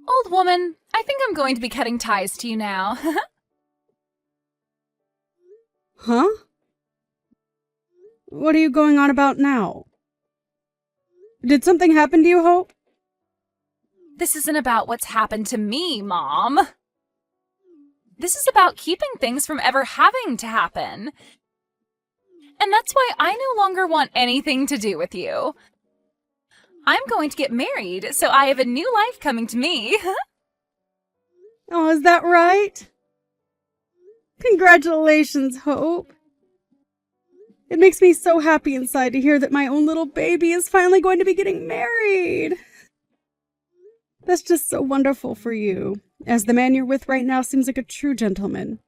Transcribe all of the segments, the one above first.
Old woman, I think I'm going to be cutting ties to you now. Huh? What are you going on about now? Did something happen to you, Hope? This isn't about what's happened to me, Mom. This is about keeping things from ever having to happen. And that's why I no longer want anything to do with you. I'm going to get married, so I have a new life coming to me. Oh, is that right? Congratulations, Hope. It makes me so happy inside to hear that my own little baby is finally going to be getting married. That's just so wonderful for you, as the man you're with right now seems like a true gentleman.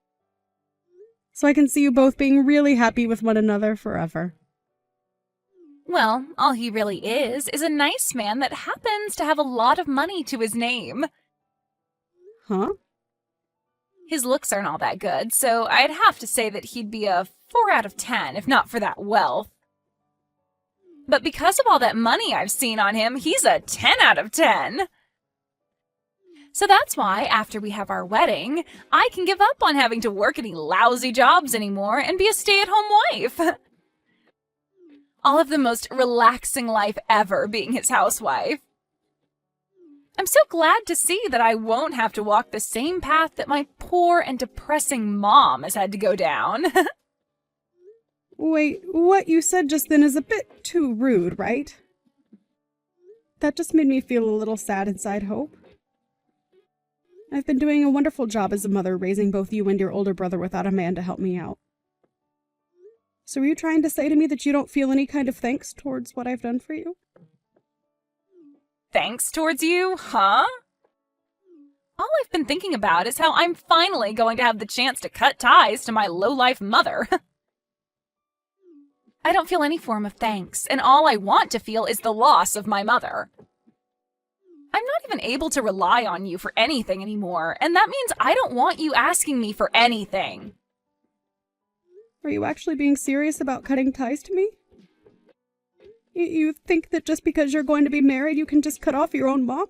So I can see you both being really happy with one another forever. Well, all he really is a nice man that happens to have a lot of money to his name. Huh? His looks aren't all that good, so I'd have to say that he'd be a 4 out of 10 if not for that wealth. But because of all that money I've seen on him, he's a 10 out of 10. So that's why, after we have our wedding, I can give up on having to work any lousy jobs anymore and be a stay-at-home wife. I'll have the most relaxing life ever being his housewife. I'm so glad to see that I won't have to walk the same path that my poor and depressing mom has had to go down. Wait, what you said just then is a bit too rude, right? That just made me feel a little sad inside, Hope. I've been doing a wonderful job as a mother, raising both you and your older brother without a man to help me out. So are you trying to say to me that you don't feel any kind of thanks towards what I've done for you? Thanks towards you, huh? All I've been thinking about is how I'm finally going to have the chance to cut ties to my low-life mother. I don't feel any form of thanks, and all I want to feel is the loss of my mother. I'm not even able to rely on you for anything anymore, and that means I don't want you asking me for anything. Are you actually being serious about cutting ties to me? You think that just because you're going to be married, you can just cut off your own mom?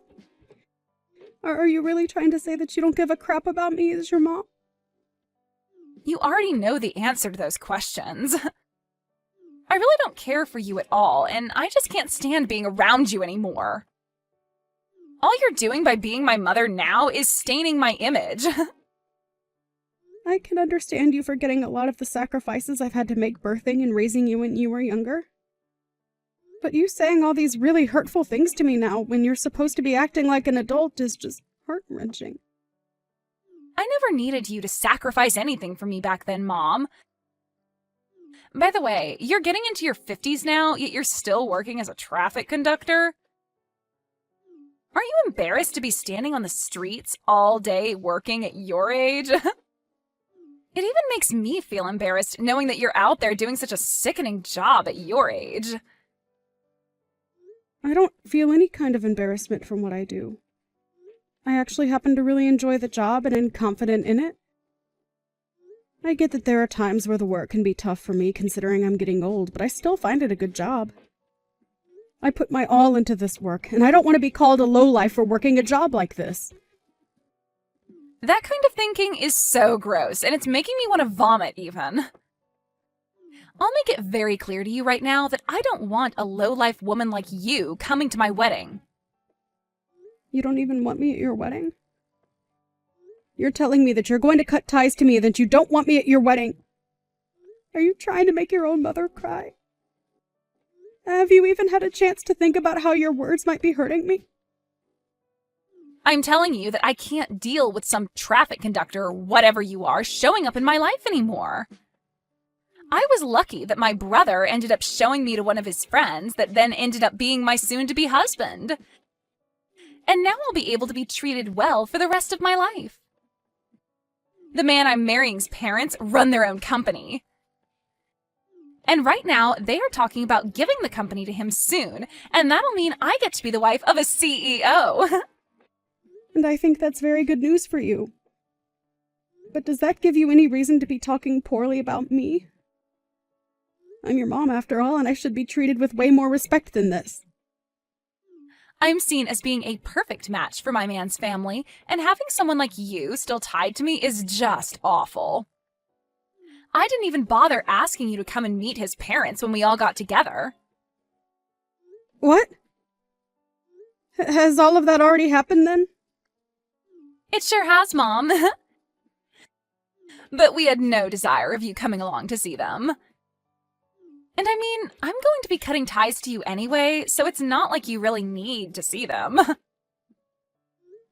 Or are you really trying to say that you don't give a crap about me as your mom? You already know the answer to those questions. I really don't care for you at all, and I just can't stand being around you anymore. All you're doing by being my mother now is staining my image. I can understand you forgetting a lot of the sacrifices I've had to make birthing and raising you when you were younger. But you saying all these really hurtful things to me now when you're supposed to be acting like an adult is just heart-wrenching. I never needed you to sacrifice anything for me back then, Mom. By the way, you're getting into your 50s now, yet you're still working as a traffic conductor? Aren't you embarrassed to be standing on the streets all day working at your age? It even makes me feel embarrassed knowing that you're out there doing such a sickening job at your age. I don't feel any kind of embarrassment from what I do. I actually happen to really enjoy the job and am confident in it. I get that there are times where the work can be tough for me considering I'm getting old, but I still find it a good job. I put my all into this work, and I don't want to be called a lowlife for working a job like this. That kind of thinking is so gross, and it's making me want to vomit even. I'll make it very clear to you right now that I don't want a low-life woman like you coming to my wedding. You don't even want me at your wedding? You're telling me that you're going to cut ties to me and that you don't want me at your wedding. Are you trying to make your own mother cry? Have you even had a chance to think about how your words might be hurting me? I'm telling you that I can't deal with some traffic conductor or whatever you are showing up in my life anymore. I was lucky that my brother ended up showing me to one of his friends that then ended up being my soon-to-be husband. And now I'll be able to be treated well for the rest of my life. The man I'm marrying's parents run their own company. And right now, they are talking about giving the company to him soon, and that'll mean I get to be the wife of a CEO. And I think that's very good news for you. But does that give you any reason to be talking poorly about me? I'm your mom after all, and I should be treated with way more respect than this. I'm seen as being a perfect match for my man's family, and having someone like you still tied to me is just awful. I didn't even bother asking you to come and meet his parents when we all got together. What? Has all of that already happened then? It sure has, Mom. But we had no desire of you coming along to see them. And I mean, I'm going to be cutting ties to you anyway, so it's not like you really need to see them.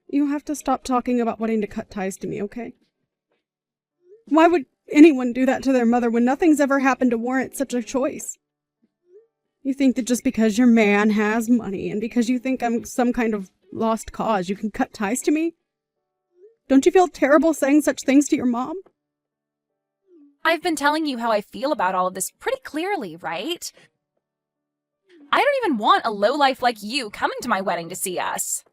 You have to stop talking about wanting to cut ties to me, okay? Why would anyone do that to their mother when nothing's ever happened to warrant such a choice? You think that just because your man has money and because you think I'm some kind of lost cause, you can cut ties to me? Don't you feel terrible saying such things to your mom? I've been telling you how I feel about all of this pretty clearly, right? I don't even want a lowlife like you coming to my wedding to see us.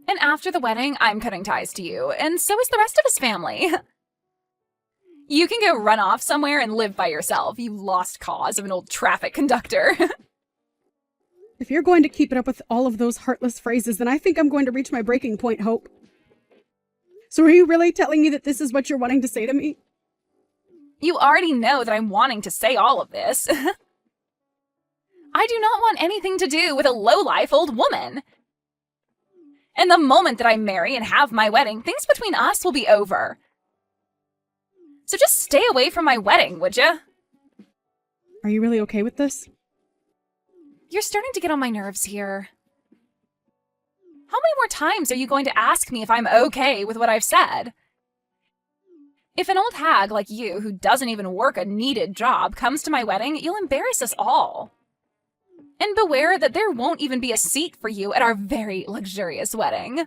And after the wedding, I'm cutting ties to you, and so is the rest of his family. You can go run off somewhere and live by yourself, you lost cause of an old traffic conductor. If you're going to keep it up with all of those heartless phrases, then I think I'm going to reach my breaking point, Hope. So are you really telling me that this is what you're wanting to say to me? You already know that I'm wanting to say all of this. I do not want anything to do with a lowlife old woman. And the moment that I marry and have my wedding, things between us will be over. So just stay away from my wedding, would you? Are you really okay with this? You're starting to get on my nerves here. How many more times are you going to ask me if I'm okay with what I've said? If an old hag like you, who doesn't even work a needed job, comes to my wedding, you'll embarrass us all. And beware that there won't even be a seat for you at our very luxurious wedding.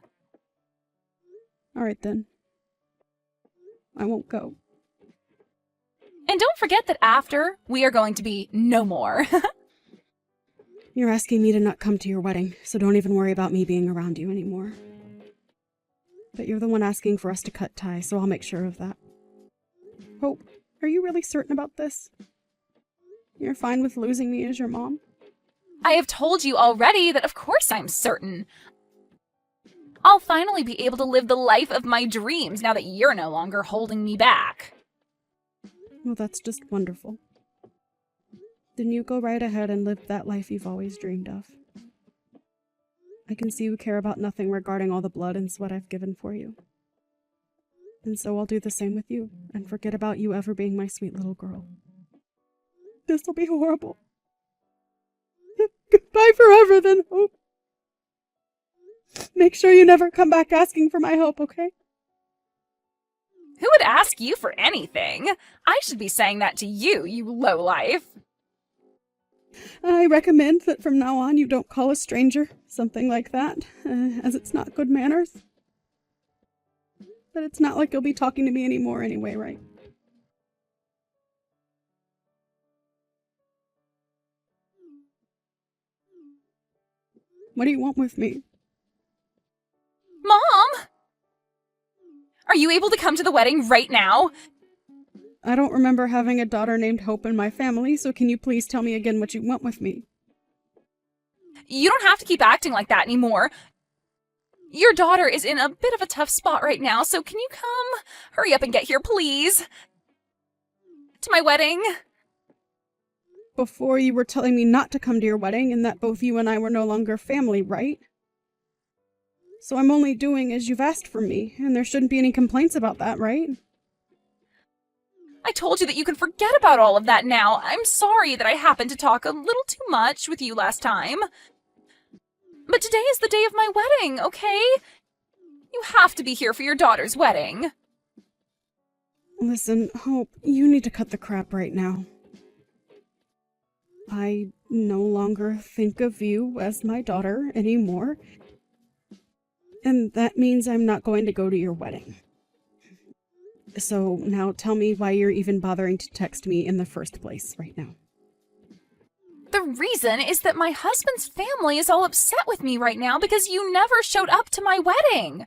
All right, then. I won't go. And don't forget that after, we are going to be no more. You're asking me to not come to your wedding, so don't even worry about me being around you anymore. But you're the one asking for us to cut ties, so I'll make sure of that. Hope, are you really certain about this? You're fine with losing me as your mom? I have told you already that of course I'm certain. I'll finally be able to live the life of my dreams now that you're no longer holding me back. Well, that's just wonderful. Then you go right ahead and live that life you've always dreamed of. I can see you care about nothing regarding all the blood and sweat I've given for you. And so I'll do the same with you, and forget about you ever being my sweet little girl. This'll be horrible. Goodbye forever, then, Hope. Make sure you never come back asking for my help, okay? Who would ask you for anything? I should be saying that to you, you lowlife. I recommend that from now on you don't call a stranger something like that, as it's not good manners. But it's not like you'll be talking to me anymore anyway, right? What do you want with me? Mom! Are you able to come to the wedding right now? I don't remember having a daughter named Hope in my family, so can you please tell me again what you want with me? You don't have to keep acting like that anymore. Your daughter is in a bit of a tough spot right now, so can you come? Hurry up and get here, please. To my wedding. Before you were telling me not to come to your wedding and that both you and I were no longer family, right? So I'm only doing as you've asked for me, and there shouldn't be any complaints about that, right? I told you that you can forget about all of that now. I'm sorry that I happened to talk a little too much with you last time. But today is the day of my wedding, okay? You have to be here for your daughter's wedding. Listen, Hope, you need to cut the crap right now. I no longer think of you as my daughter anymore. And that means I'm not going to go to your wedding. So now tell me why you're even bothering to text me in the first place right now. The reason is that my husband's family is all upset with me right now because you never showed up to my wedding.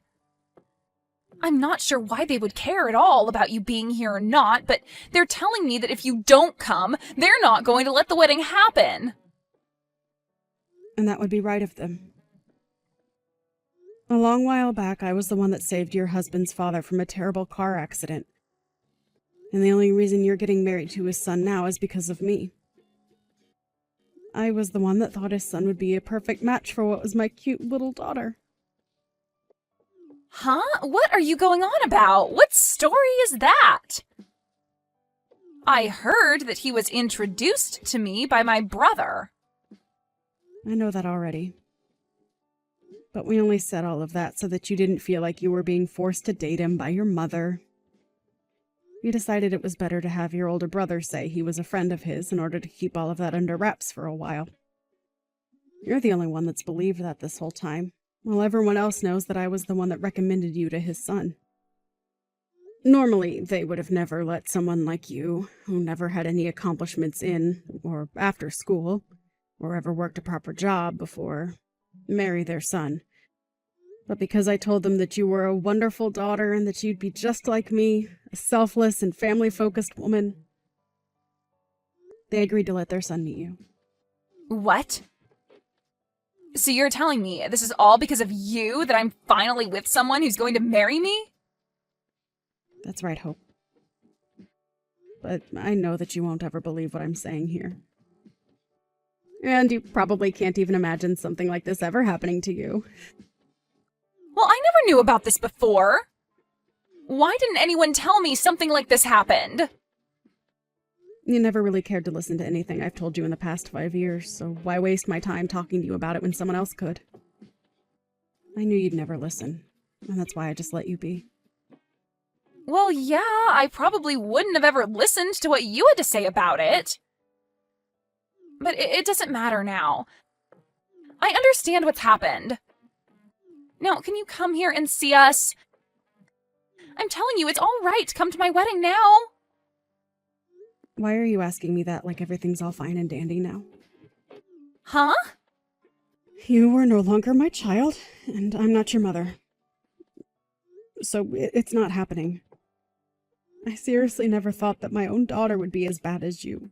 I'm not sure why they would care at all about you being here or not, but they're telling me that if you don't come, they're not going to let the wedding happen. And that would be right of them. A long while back, I was the one that saved your husband's father from a terrible car accident. And the only reason you're getting married to his son now is because of me. I was the one that thought his son would be a perfect match for what was my cute little daughter. Huh? What are you going on about? What story is that? I heard that he was introduced to me by my brother. I know that already. But we only said all of that so that you didn't feel like you were being forced to date him by your mother. We decided it was better to have your older brother say he was a friend of his in order to keep all of that under wraps for a while. You're the only one that's believed that this whole time, while everyone else knows that I was the one that recommended you to his son. Normally, they would have never let someone like you, who never had any accomplishments in or after school, or ever worked a proper job before, marry their son. But because I told them that you were a wonderful daughter and that you'd be just like me, a selfless and family-focused woman, they agreed to let their son meet you. What? So you're telling me this is all because of you that I'm finally with someone who's going to marry me? That's right, Hope. But I know that you won't ever believe what I'm saying here. And you probably can't even imagine something like this ever happening to you. Well, I never knew about this before. Why didn't anyone tell me something like this happened? You never really cared to listen to anything I've told you in the past 5 years, so why waste my time talking to you about it when someone else could? I knew you'd never listen, and that's why I just let you be. Well, yeah, I probably wouldn't have ever listened to what you had to say about it. But it doesn't matter now. I understand what's happened. Now, can you come here and see us? I'm telling you, it's all right to come to my wedding now. Why are you asking me that like everything's all fine and dandy now? Huh? You are no longer my child, and I'm not your mother. So it's not happening. I seriously never thought that my own daughter would be as bad as you.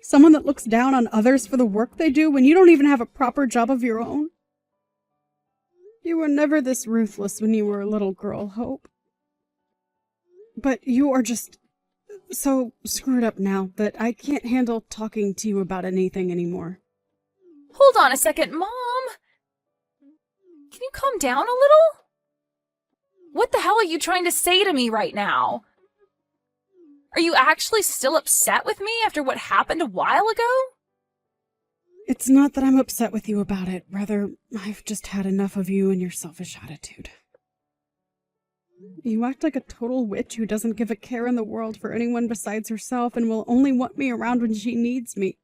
Someone that looks down on others for the work they do when you don't even have a proper job of your own. You were never this ruthless when you were a little girl, Hope. But you are just so screwed up now that I can't handle talking to you about anything anymore. Hold on a second, Mom. Can you calm down a little? What the hell are you trying to say to me right now? Are you actually still upset with me after what happened a while ago? It's not that I'm upset with you about it. Rather, I've just had enough of you and your selfish attitude. You act like a total witch who doesn't give a care in the world for anyone besides herself and will only want me around when she needs me.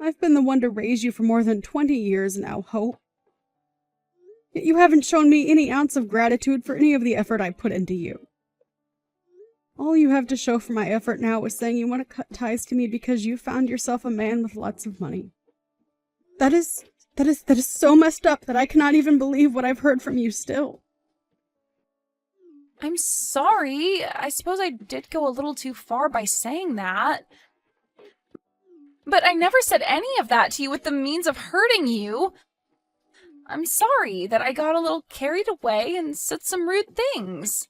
I've been the one to raise you for more than 20 years now, Hope. Yet you haven't shown me any ounce of gratitude for any of the effort I put into you. All you have to show for my effort now is saying you want to cut ties to me because you found yourself a man with lots of money. That is so messed up that I cannot even believe what I've heard from you still. I'm sorry. I suppose I did go a little too far by saying that. But I never said any of that to you with the means of hurting you. I'm sorry that I got a little carried away and said some rude things.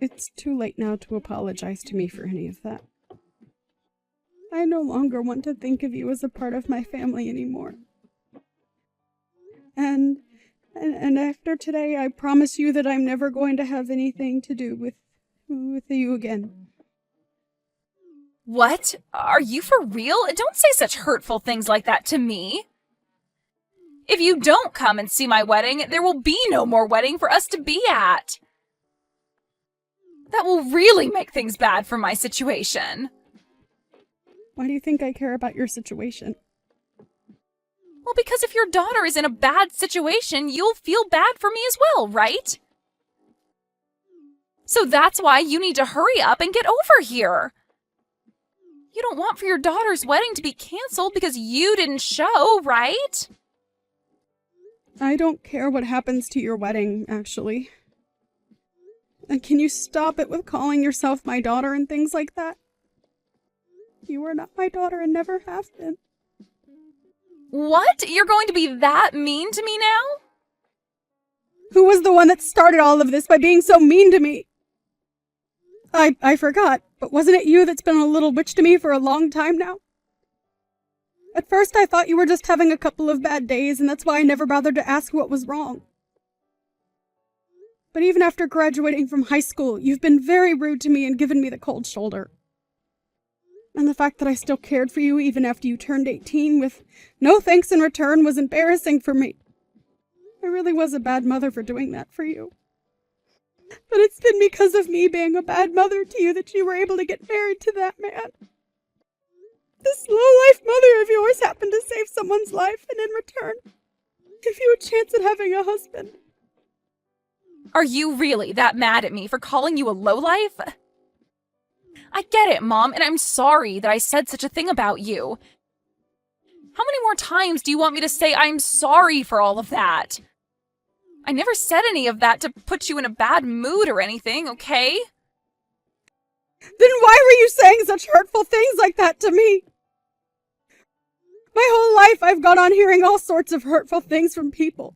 It's too late now to apologize to me for any of that. I no longer want to think of you as a part of my family anymore. And after today, I promise you that I'm never going to have anything to do with you again. What? Are you for real? Don't say such hurtful things like that to me. If you don't come and see my wedding, there will be no more wedding for us to be at. That will really make things bad for my situation. Why do you think I care about your situation? Well, because if your daughter is in a bad situation, you'll feel bad for me as well, right? So that's why you need to hurry up and get over here. You don't want for your daughter's wedding to be canceled because you didn't show, right? I don't care what happens to your wedding, actually. And can you stop it with calling yourself my daughter and things like that? You are not my daughter and never have been. What? You're going to be that mean to me now? Who was the one that started all of this by being so mean to me? I forgot, but wasn't it you that's been a little witch to me for a long time now? At first I thought you were just having a couple of bad days, and that's why I never bothered to ask what was wrong. But even after graduating from high school, you've been very rude to me and given me the cold shoulder. And the fact that I still cared for you even after you turned 18 with no thanks in return was embarrassing for me. I really was a bad mother for doing that for you. But it's been because of me being a bad mother to you that you were able to get married to that man. This low-life mother of yours happened to save someone's life and in return give you a chance at having a husband. Are you really that mad at me for calling you a lowlife? I get it, Mom, and I'm sorry that I said such a thing about you. How many more times do you want me to say I'm sorry for all of that? I never said any of that to put you in a bad mood or anything, okay? Then why were you saying such hurtful things like that to me? My whole life I've gone on hearing all sorts of hurtful things from people.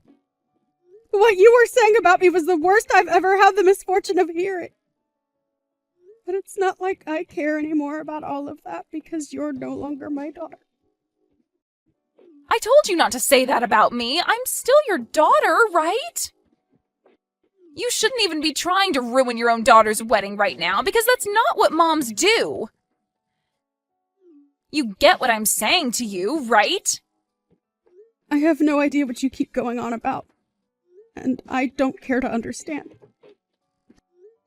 What you were saying about me was the worst I've ever had the misfortune of hearing. But it's not like I care anymore about all of that because you're no longer my daughter. I told you not to say that about me. I'm still your daughter, right? You shouldn't even be trying to ruin your own daughter's wedding right now because that's not what moms do. You get what I'm saying to you, right? I have no idea what you keep going on about, and I don't care to understand.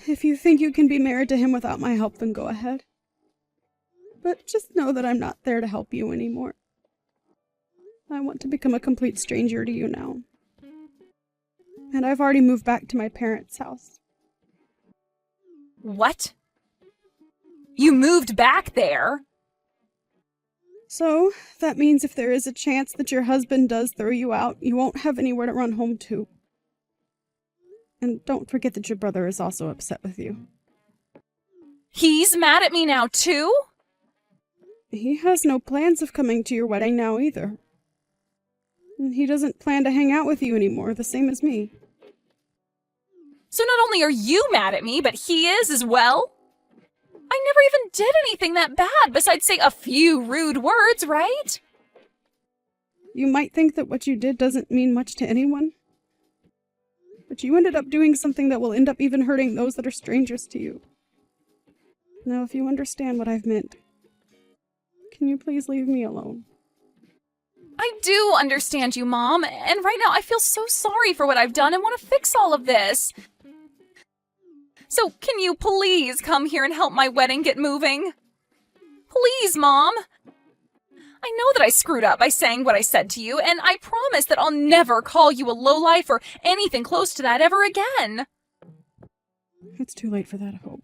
If you think you can be married to him without my help, then go ahead. But just know that I'm not there to help you anymore. I want to become a complete stranger to you now. And I've already moved back to my parents' house. What? You moved back there? So, that means if there is a chance that your husband does throw you out, you won't have anywhere to run home to. And don't forget that your brother is also upset with you. He's mad at me now, too? He has no plans of coming to your wedding now either. And he doesn't plan to hang out with you anymore, the same as me. So not only are you mad at me, but he is as well? I never even did anything that bad besides say a few rude words, right? You might think that what you did doesn't mean much to anyone. But you ended up doing something that will end up even hurting those that are strangers to you. Now, if you understand what I've meant, can you please leave me alone? I do understand you, Mom, and right now I feel so sorry for what I've done and want to fix all of this. So can you please come here and help my wedding get moving? Please, Mom. I know that I screwed up by saying what I said to you, and I promise that I'll never call you a lowlife or anything close to that ever again. It's too late for that, Hope.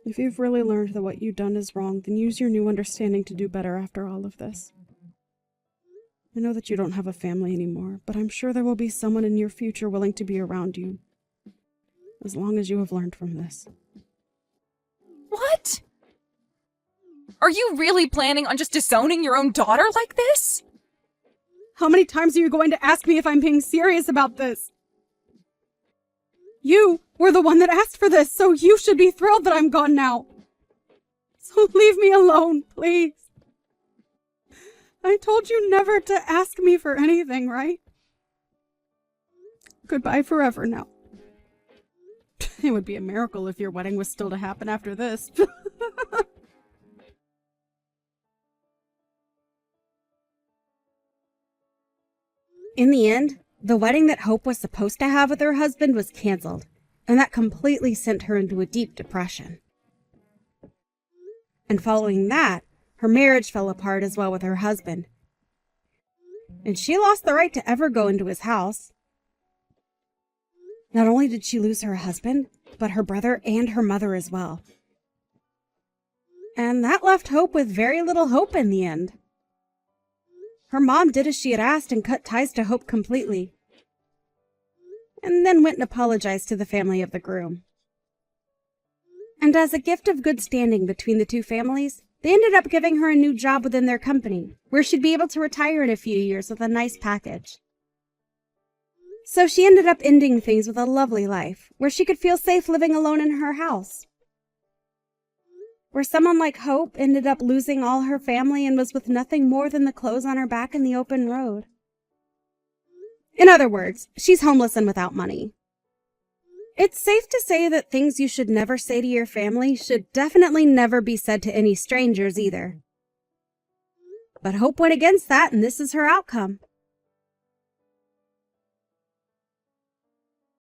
If you've really learned that what you've done is wrong, then use your new understanding to do better after all of this. I know that you don't have a family anymore, but I'm sure there will be someone in your future willing to be around you, as long as you have learned from this. What? Are you really planning on just disowning your own daughter like this? How many times are you going to ask me if I'm being serious about this? You were the one that asked for this, so you should be thrilled that I'm gone now. So leave me alone, please. I told you never to ask me for anything, right? Goodbye forever now. It would be a miracle if your wedding was still to happen after this. In the end, the wedding that Hope was supposed to have with her husband was canceled, and that completely sent her into a deep depression. And following that, her marriage fell apart as well with her husband. And she lost the right to ever go into his house. Not only did she lose her husband, but her brother and her mother as well. And that left Hope with very little hope in the end. Her mom did as she had asked and cut ties to Hope completely, and then went and apologized to the family of the groom. And as a gift of good standing between the two families, They ended up giving her a new job within their company, where she'd be able to retire in a few years with a nice package. So she ended up ending things with a lovely life, where she could feel safe living alone in her house. Where someone like Hope ended up losing all her family and was with nothing more than the clothes on her back in the open road. In other words, she's homeless and without money. It's safe to say that things you should never say to your family should definitely never be said to any strangers either. But Hope went against that, and this is her outcome.